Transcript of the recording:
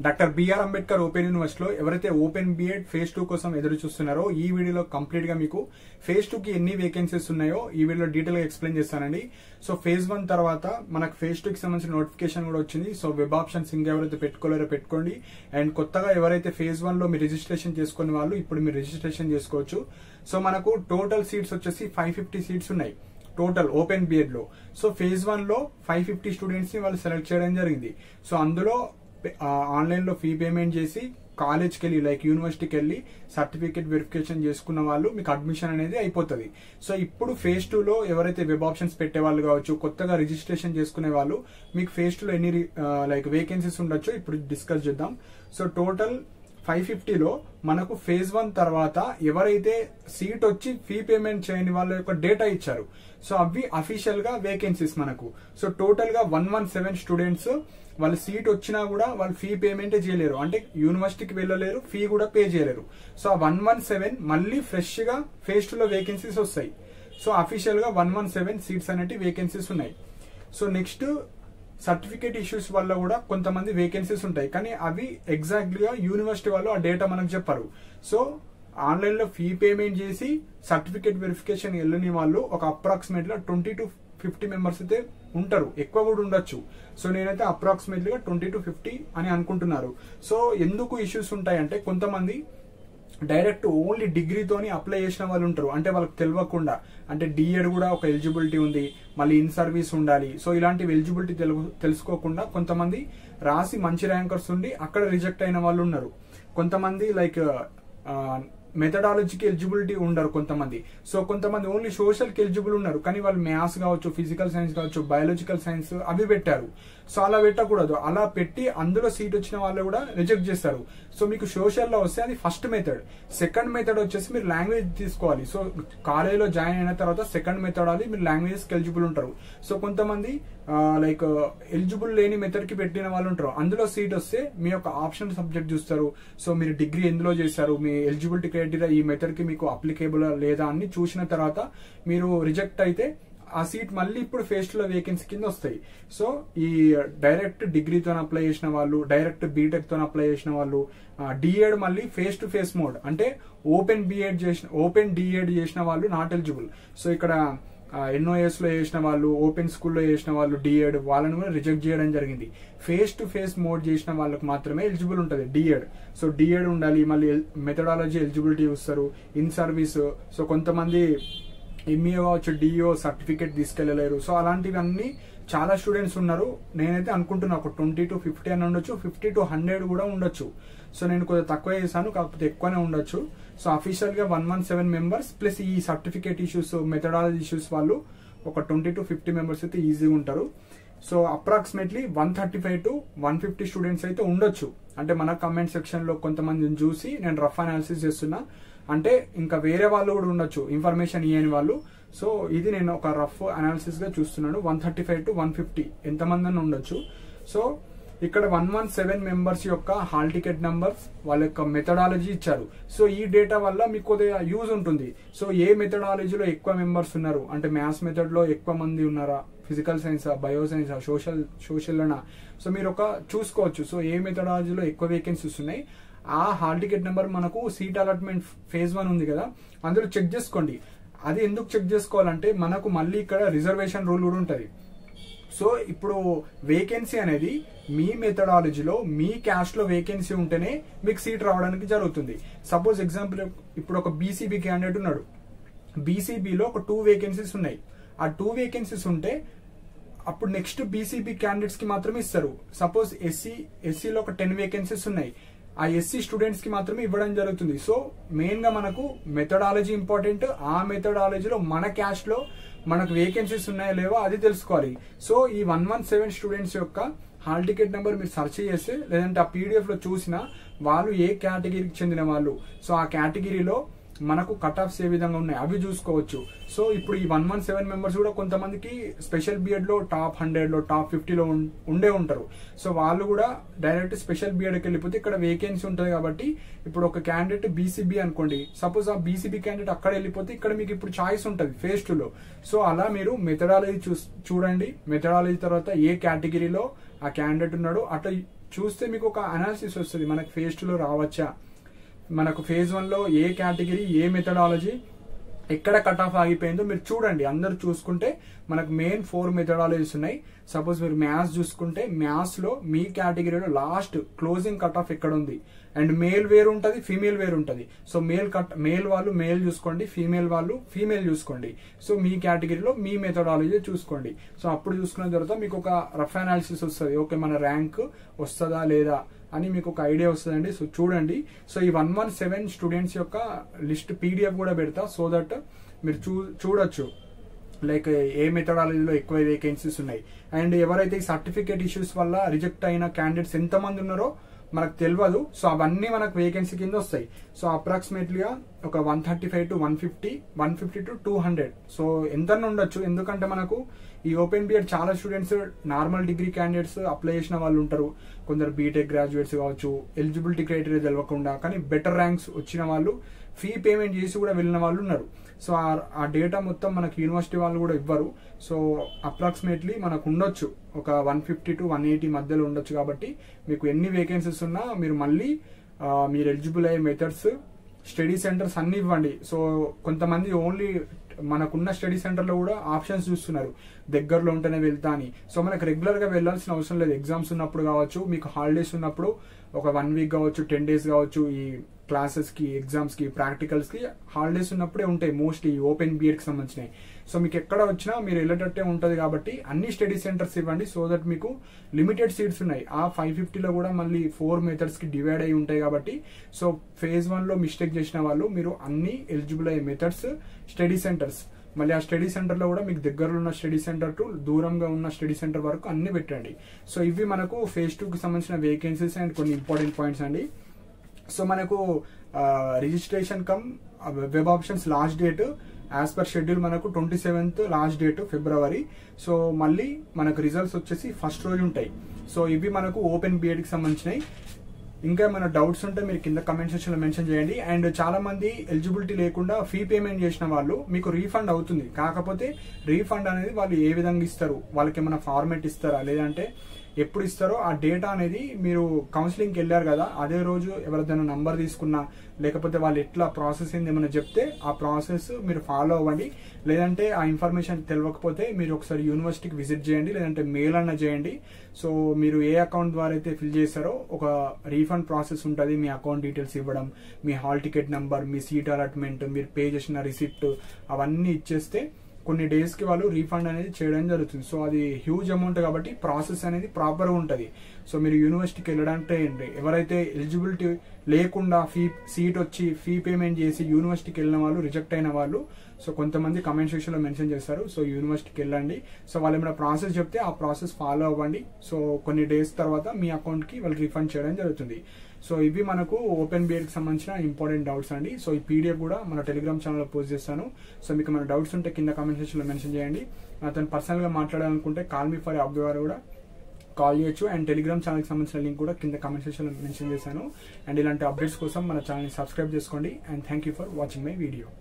Doctor BR Ambedkar open యూనివర్సిటీలో ఎవరైతే open BEd phase 2 కోసం ఎదురు చూస్తున్నారో ఈ వీడియోలో కంప్లీట్ గా మీకు ఫేజ్ 2 కి ఎన్ని వేకెన్సీస్ ఉన్నాయో ఈ వీడియోలో డీటెయిల్ గా ఎక్స్ప్లెయిన్ చేస్తానండి. సో ఫేజ్ 1 తర్వాత మనకు ఫేజ్ 2 కి సంబంధించిన నోటిఫికేషన్ కూడా వచ్చింది. సో వెబ్ ఆప్షన్స్ ఇంకా ఎవరైతే పెట్టుకోలేరో పెట్టుకోండి. అండ్ కొత్తగా ఎవరైతే ఫేజ్ 1 లో మీరు రిజిస్ట్రేషన్ చేసుకునే వాళ్ళు ఇప్పుడు మీరు రిజిస్ట్రేషన్ చేసుకోవచ్చు. సో మనకు టోటల్ సీట్స్ వచ్చేసి 550 సీట్స్ ఉన్నాయి టోటల్ ఓపెన్ బిఎడ్ లో. సో ఫేజ్ 1 లో 550 స్టూడెంట్స్ ని వాళ్ళు సెలెక్ట్ చేయడం జరిగింది. సో అందులో ఆన్లైన్ లో ఫీ పేమెంట్ చేసి కాలేజ్కి వెళ్ళి లైక్ యూనివర్సిటీకి వెళ్ళి సర్టిఫికేట్ వెరిఫికేషన్ చేసుకున్న వాళ్ళు మీకు అడ్మిషన్ అనేది అయిపోతుంది. సో ఇప్పుడు ఫేజ్ 2 లో ఎవరైతే వెబ్ ఆప్షన్స్ పెట్టే వాళ్ళు కావచ్చు, కొత్తగా రిజిస్ట్రేషన్ చేసుకునే వాళ్ళు మీకు ఫేజ్ 2 లో ఎన్ని లైక్ వేకెన్సీస్ ఉండొచ్చో ఇప్పుడు డిస్కస్ చేద్దాం. సో టోటల్ 550 లో మనకు ఫేజ్ 1 తర్వాత ఎవరైతే సీట్ వచ్చి ఫీ పేమెంట్ చేయని వాళ్ళ యొక్క డేటా ఇచ్చారు. సో అవి అఫీషియల్ గా వేకెన్సీస్ మనకు. సో టోటల్ గా 117 స్టూడెంట్స్ వాళ్ళ సీట్ వచ్చినా కూడా వాళ్ళు ఫీ పేమెంట్ చేయలేరు, అంటే యూనివర్సిటీకి వెళ్ళలేరు, ఫీ కూడా పే చేయలేరు. సో ఆ 117 మళ్ళీ ఫ్రెష్ గా ఫేజ్ 2 లో వేకెన్సీస్ వస్తాయి. సో అఫీషియల్ గా 117 సీట్స్ అనేవి వేకెన్సీస్ ఉన్నాయి. సో నెక్స్ట్ సర్టిఫికేట్ ఇష్యూస్ వల్ల కూడా కొంతమంది వేకెన్సీస్ ఉంటాయి, కానీ అవి ఎగ్జాక్ట్లీగా యూనివర్సిటీ వాళ్ళు ఆ డేటా మనకు చెప్పారు. సో ఆన్లైన్ లో ఫీ పేమెంట్ చేసి సర్టిఫికేట్ వెరిఫికేషన్ వెళ్ళని వాళ్ళు ఒక అప్రాక్సిమేట్ గా 20 to 50 మెంబర్స్ అయితే ఉంటారు, ఎక్కువ కూడా ఉండొచ్చు. సో నేనైతే అప్రాక్సిమేట్లీగా 20 to 50 అని అనుకుంటున్నారు. సో ఎందుకు ఇష్యూస్ ఉంటాయంటే కొంతమంది డైరెక్ట్ ఓన్లీ డిగ్రీతోని అప్లై చేసిన వాళ్ళు ఉంటారు, అంటే వాళ్ళకి తెలియకుండా, అంటే డిఎడ్ కూడా ఒక ఎలిజిబిలిటీ ఉంది, మళ్ళీ ఇన్ సర్వీస్ ఉండాలి. సో ఇలాంటివి ఎలిజిబిలిటీ తెలుసుకోకుండా కొంతమంది రాసి మంచి ర్యాంకర్స్ ఉండి అక్కడ రిజెక్ట్ అయిన వాళ్ళు ఉన్నారు. కొంతమంది లైక్ మెథడాలజీకి ఎలిజిబిలిటీ ఉండరు కొంతమంది. సో కొంతమంది ఓన్లీ సోషల్ కి ఎలిజిబుల్ ఉన్నారు, కానీ వాళ్ళు మ్యాథ్స్ కావచ్చు, ఫిజికల్ సైన్స్ కావచ్చు, బయాలజికల్ సైన్స్ అవి పెట్టారు. సో అలా పెట్టకూడదు. అలా పెట్టి అందులో సీట్ వచ్చిన వాళ్ళు కూడా రిజెక్ట్ చేస్తారు. సో మీకు సోషల్ లో వస్తే అది ఫస్ట్ మెథడ్. సెకండ్ మెథడ్ వచ్చేసి మీరు లాంగ్వేజ్ తీసుకోవాలి. సో కాలేజీలో జాయిన్ అయిన తర్వాత సెకండ్ మెథడ్ అది మీరు లాంగ్వేజెస్ కి ఎలిజిబుల్ ఉంటారు. సో కొంతమంది లైక్ ఎలిజిబుల్ లేని మెథడ్ కి పెట్టిన వాళ్ళు ఉంటారు, అందులో సీట్ వస్తే మీ యొక్క ఆప్షన్ సబ్జెక్ట్ చూస్తారు. సో మీరు డిగ్రీ ఎందులో చేశారు, మీ ఎలిజిబిలిటీ క్రైటీరియా ఈ మెథడ్ కి మీకు అప్లికేబుల్ లేదా అని చూసిన తర్వాత మీరు రిజెక్ట్ అయితే ఆ సీట్ మళ్ళీ ఇప్పుడు ఫేజ్ 2 లో వేకెన్సీ కింద వస్తాయి. సో ఈ డైరెక్ట్ డిగ్రీతో అప్లై చేసిన వాళ్ళు, డైరెక్ట్ బీటెక్ తో అప్లై చేసిన వాళ్ళు, డిఎడ్ మళ్ళీ ఫేస్ టు ఫేస్ మోడ్, అంటే ఓపెన్ డిఎడ్ చేసిన వాళ్ళు నాట్ ఎలిజిబుల్. సో ఇక్కడ ఎన్ఓఎస్ లో చేసిన వాళ్ళు, ఓపెన్ స్కూల్లో చేసిన వాళ్ళు డిఎడ్ వాళ్ళని కూడా రిజెక్ట్ చేయడం జరిగింది. ఫేస్ టు ఫేస్ మోడ్ చేసిన వాళ్ళకి మాత్రమే ఎలిజిబుల్ ఉంటుంది డిఎడ్. సో డిఎడ్ ఉండాలి, మళ్ళీ మెథడాలజీ ఎలిజిబిలిటీ ఇస్తారు, ఇన్ సర్వీస్. సో కొంతమంది ఎంఈఓ కావచ్చు, డిఓ సర్టిఫికేట్ తీసుకెళ్లలేరు. సో అలాంటివన్నీ చాలా స్టూడెంట్స్ ఉన్నారు. నేనైతే అనుకుంటున్నా ఒక 20 to 50 అని ఉండొచ్చు, 50 to 100 కూడా ఉండొచ్చు. సో నేను కొద్దిగా తక్కువ చేశాను, కాకపోతే ఎక్కువనే ఉండొచ్చు. సో అఫీషియల్ గా 117 మెంబర్స్ ప్లస్ ఈ సర్టిఫికేట్ ఇష్యూస్, మెథడాలజీ ఇష్యూస్ వాళ్ళు ఒక 20 to 50 మెంబర్స్ అయితే ఈజీగా ఉంటారు. సో అప్రాక్సిమేట్లీ 135 to 150 స్టూడెంట్స్ అయితే ఉండొచ్చు. అంటే మన కమెంట్ సెక్షన్ లో కొంతమందిని చూసి నేను రఫ్ అనాలిసిస్ చేస్తున్నా, అంటే ఇంకా వేరే వాళ్ళు కూడా ఉండొచ్చు ఇన్ఫర్మేషన్ ఇవ్వని వాళ్ళు. సో ఇది నేను ఒక రఫ్ అనాలిసిస్ గా చూస్తున్నాను. 135 to 150 ఎంతమంది అని ఉండొచ్చు. సో ఇక్కడ 117 మెంబర్స్ యొక్క హాల్ టికెట్ నంబర్స్, వాళ్ళ యొక్క మెథడాలజీ ఇచ్చారు. సో ఈ డేటా వల్ల మీకు కొద్దిగా యూజ్ ఉంటుంది. సో ఏ మెథడాలజీలో ఎక్కువ మెంబర్స్ ఉన్నారు, అంటే మ్యాథ్స్ మెథడ్ లో ఎక్కువ మంది ఉన్నారా, physical science, bio science, social అనా, సో మీరు ఒక చూసుకోవచ్చు. సో ఏ మెథడాలజీలో ఎక్కువ వేకెన్సీస్ ఉన్నాయి, ఆ హాల్ టికెట్ నెంబర్ మనకు సీట్ అలాట్మెంట్ ఫేజ్ 1 ఉంది కదా, అందులో చెక్ చేసుకోండి. అది ఎందుకు చెక్ చేసుకోవాలంటే మనకు మళ్ళీ ఇక్కడ రిజర్వేషన్ రూల్ కూడా ఉంటుంది. సో ఇప్పుడు వేకెన్సీ అనేది మీ మెథడాలజీలో మీ క్యాస్ట్ లో వేకెన్సీ ఉంటేనే మీకు సీట్ రావడానికి జరుగుతుంది. సపోజ్ ఎగ్జాంపుల్ ఇప్పుడు ఒక బీసీబీ క్యాండిడేట్ ఉన్నాడు, బీసీబీలో ఒక 2 వేకెన్సీస్ ఉన్నాయి. ఆ 2 వేకెన్సీస్ ఉంటే అప్పుడు నెక్స్ట్ బీసీబీ క్యాండిడేట్స్ కి మాత్రమే ఇస్తారు. సపోజ్ ఎస్సీలో ఒక 10 వేకెన్సీస్ ఉన్నాయి, ఆ ఎస్సీ స్టూడెంట్స్ కి మాత్రమే ఇవ్వడం జరుగుతుంది. సో మెయిన్ గా మనకు మెథడాలజీ ఇంపార్టెంట్. ఆ మెథడాలజీలో మన క్యాస్ట్ లో మనకు వేకెన్సీస్ ఉన్నాయో లేవో అది తెలుసుకోవాలి. సో ఈ 117 స్టూడెంట్స్ యొక్క హాల్ టికెట్ నెంబర్ మీరు సెర్చ్ చేస్తే, లేదంటే ఆ పీడిఎఫ్ లో చూసినా వాళ్ళు ఏ కేటగిరీకి చెందిన వాళ్ళు, సో ఆ కేటగిరీలో మనకు కట్ ఆఫ్స్ ఏ విధంగా ఉన్నాయి అవి చూసుకోవచ్చు. సో ఇప్పుడు ఈ 117 మెంబర్స్ కూడా కొంతమందికి స్పెషల్ బిఎడ్ లో టాప్ 100 లో టాప్ 50 లో ఉండే ఉంటారు. సో వాళ్ళు కూడా డైరెక్ట్ స్పెషల్ బిఎడ్కి వెళ్ళిపోతే ఇక్కడ వేకెన్సీ ఉంటుంది కాబట్టి ఇప్పుడు ఒక క్యాండిడేట్ బీసీబీ అనుకోండి, సపోజ్ ఆ బీసీబీ క్యాండిడేట్ అక్కడ వెళ్ళిపోతే ఇక్కడ మీకు ఇప్పుడు చాయిస్ ఉంటుంది ఫేజ్ 2 లో. సో అలా మీరు మెథడాలజీ చూడండి. మెథడాలజీ తర్వాత ఏ కేటగిరీలో ఆ క్యాండిడేట్ ఉన్నాడో అట్లా చూస్తే మీకు ఒక అనాలిసిస్ వస్తుంది, మనకు ఫేజ్ 2లో రావచ్చా, మనకు ఫేజ్ 1లో ఏ కేటగిరీ ఏ మెథడాలజీ ఎక్కడ కట్ ఆఫ్ ఆగిపోయిందో మీరు చూడండి. అందరు చూసుకుంటే మనకు మెయిన్ 4 మెథడాలజీస్ ఉన్నాయి. సపోజ్ మీరు మ్యాథ్స్ చూసుకుంటే మ్యాథ్స్ లో మీ కేటగిరీలో లాస్ట్ క్లోజింగ్ కట్ ఆఫ్ ఎక్కడ ఉంది, అండ్ మేల్ వేరు ఉంటుంది, ఫీమేల్ వేరు ఉంటుంది. సో మేల్ వాళ్ళు మేల్ చూసుకోండి, ఫీమేల్ వాళ్ళు ఫీమేల్ చూసుకోండి. సో మీ కేటగిరీలో మీ మెథడాలజీ చూసుకోండి. సో అప్పుడు చూసుకున్న తర్వాత మీకు ఒక రఫ్ అనాలిసిస్ వస్తుంది, ఓకే మన ర్యాంక్ వస్తుందా లేదా అని మీకు ఒక ఐడియా వస్తుందండి. సో చూడండి. సో ఈ 117 స్టూడెంట్స్ యొక్క లిస్ట్ PDF కూడా పెడతా, సో దట్ మీరు చూడొచ్చు లైక్ ఏ మెథడాలజీలో ఎక్కువ వేకెన్సీస్ ఉన్నాయి, అండ్ ఎవరైతే ఈ సర్టిఫికేట్ ఇష్యూస్ వల్ల రిజెక్ట్ అయిన క్యాండిడేట్స్ ఎంతమంది ఉన్నారో మనకు తెలియదు. సో అవన్నీ మనకు వేకెన్సీ కింద వస్తాయి. సో అప్రాక్సిమేట్లీగా ఒక 135 to 150, 150 to 200. సో ఎంత ఉండొచ్చు, ఎందుకంటే మనకు ఈ ఓపెన్ బిఎడ్ చాలా students normal degree candidates apply చేసిన వాళ్ళు ఉంటారు, కొందరు బీటెక్ గ్రాడ్యుయేట్స్ కావచ్చు, ఎలిజిబిలిటీ క్రైటీరియా తెలియకుండా కానీ బెటర్ ర్యాంక్స్ వచ్చిన వాళ్ళు ఫీ పేమెంట్ చేసి కూడా వెళ్ళిన వాళ్ళు ఉన్నారు. సో ఆ డేటా మొత్తం మనకు యూనివర్సిటీ వాళ్ళు కూడా ఇవ్వరు. సో అప్రాక్సిమేట్లీ మనకు ఉండొచ్చు ఒక 150 to 180 మధ్యలో ఉండొచ్చు. కాబట్టి మీకు ఎన్ని వేకెన్సీస్ ఉన్నా మీరు మళ్ళీ మీరు ఎలిజిబుల్ అయ్యే మెథడ్స్, స్టడీ సెంటర్స్ అన్ని ఇవ్వండి. సో కొంతమంది ఓన్లీ మనకున్న స్టడీ సెంటర్లో కూడా ఆప్షన్స్ చూస్తున్నారు, దగ్గరలో ఉంటేనే వెళ్తా అని. సో మనకు రెగ్యులర్గా వెళ్ళాల్సిన అవసరం లేదు. ఎగ్జామ్స్ ఉన్నప్పుడు కావచ్చు, మీకు హాలిడేస్ ఉన్నప్పుడు ఒక 1 వీక్ కావచ్చు, 10 days కావచ్చు, ఈ క్లాసెస్కి, ఎగ్జామ్స్కి, ప్రాక్టికల్స్కి హాలిడేస్ ఉన్నప్పుడే ఉంటాయి మోస్ట్లీ ఓపెన్ బిఎడ్కి సంబంధించినవి. సో మీకు ఎక్కడ వచ్చినా మీరు వెళ్ళేటట్టే ఉంటుంది కాబట్టి అన్ని స్టడీ సెంటర్స్ ఇవ్వండి, సో దట్ మీకు లిమిటెడ్ సీట్స్ ఉన్నాయి. ఆ 550లో కూడా మళ్ళీ 4 మెథడ్స్కి డివైడ్ అయి ఉంటాయి కాబట్టి సో ఫేజ్ 1లో మిస్టేక్ చేసిన వాళ్ళు మీరు అన్ని ఎలిజిబుల్ అయ్యే మెథడ్స్, స్టడీ సెంటర్స్, మళ్ళీ ఆ స్టడీ సెంటర్లో కూడా మీకు దగ్గరలో ఉన్న స్టడీ సెంటర్ టు దూరంగా ఉన్న స్టడీ సెంటర్ వరకు అన్ని పెట్టండి. సో ఇవి మనకు ఫేజ్ 2కి సంబంధించిన వేకెన్సీస్ అండ్ కొన్ని ఇంపార్టెంట్ పాయింట్స్ అండి. సో మనకు registration come web options last date as per schedule మనకు 27th లాస్ట్ డేట్ ఫిబ్రవరి. సో మళ్ళీ మనకు రిజల్ట్స్ వచ్చేసి ఫస్ట్ రోజు ఉంటాయి. సో ఇవి మనకు ఓపెన్ బిఎడ్కి సంబంధించినవి. ఇంకా ఏమైనా డౌట్స్ ఉంటే మీరు కింద కమెంట్ సెక్షన్ లో మెన్షన్ చేయండి. అండ్ చాలా మంది ఎలిజిబిలిటీ లేకుండా ఫీ పేమెంట్ చేసిన వాళ్ళు మీకు రీఫండ్ అవుతుంది, కాకపోతే రీఫండ్ అనేది వాళ్ళు ఏ విధంగా ఇస్తారు, వాళ్ళకి ఏమైనా ఫార్మేట్ ఇస్తారా, లేదంటే ఎప్పుడు ఇస్తారో ఆ డేటా అనేది మీరు కౌన్సిలింగ్కి వెళ్ళారు కదా అదే రోజు ఎవరిదైనా నంబర్ తీసుకున్నా, లేకపోతే వాళ్ళు ఎట్లా ప్రాసెస్ అయింది ఏమైనా చెప్తే ఆ ప్రాసెస్ మీరు ఫాలో అవ్వండి. లేదంటే ఆ ఇన్ఫర్మేషన్ తెలియకపోతే మీరు ఒకసారి యూనివర్సిటీకి విజిట్ చేయండి, లేదంటే మెయిల్ అన్న చేయండి. సో మీరు ఏ అకౌంట్ ద్వారా అయితే ఫిల్ చేస్తారో ఒక రీఫండ్ ప్రాసెస్ ఉంటుంది. మీ అకౌంట్ డీటెయిల్స్ ఇవ్వడం, మీ హాల్ టికెట్ నెంబర్, మీ సీట్ అలాట్మెంట్, మీరు పే చేసిన రిసిప్ట్ అవన్నీ ఇచ్చేస్తే కొన్ని డేస్కి వాళ్ళు రీఫండ్ అనేది చేయడం జరుగుతుంది. సో అది హ్యూజ్ అమౌంట్ కాబట్టి ప్రాసెస్ అనేది ప్రాపర్గా ఉంటుంది. సో మీరు యూనివర్సిటీకి వెళ్ళడానికి ఎవరైతే ఎలిజిబిలిటీ లేకుండా సీట్ వచ్చి ఫీ పేమెంట్ చేసి యూనివర్సిటీకి వెళ్ళిన వాళ్ళు, రిజెక్ట్ అయిన వాళ్ళు, సో కొంతమంది కమెంట్ సెక్షన్ లో మెన్షన్ చేస్తారు. సో యూనివర్సిటీకి వెళ్ళండి, సో వాళ్ళు ఏమైనా ప్రాసెస్ చెప్తే ఆ ప్రాసెస్ ఫాలో అవ్వండి. సో కొన్ని డేస్ తర్వాత మీ అకౌంట్ కి వాళ్ళు రీఫండ్ చేయడం జరుగుతుంది. సో ఇవి మనకు ఓపెన్ బిఎడ్ కి సంబంధించిన ఇంపార్టెంట్ డౌట్స్ అండి. సో ఈ PDF కూడా మన టెలిగ్రామ్ ఛానల్లో పోస్ట్ చేస్తాను. సో మీకు మన డౌట్స్ ఉంటే కింద కమెంట్ సెక్షన్ లో మెన్షన్ చేయండి. అతను పర్సనల్ గా మాట్లాడాలనుకుంటే కాల్ మీ ఫర్ అబ్దు గారు కూడా కాల్ చేయొచ్చు. అండ్ టెలిగ్రామ్ ఛానల్ కి సంబంధించిన లింక్ కూడా కింద కమెంట్ సెక్షన్ లో మెన్షన్ చేశాను. అండ్ ఇలాంటి అప్డేట్స్ కోసం మన ఛానల్ ని సబ్స్క్రైబ్ చేసుకోండి. And thank you for watching my video.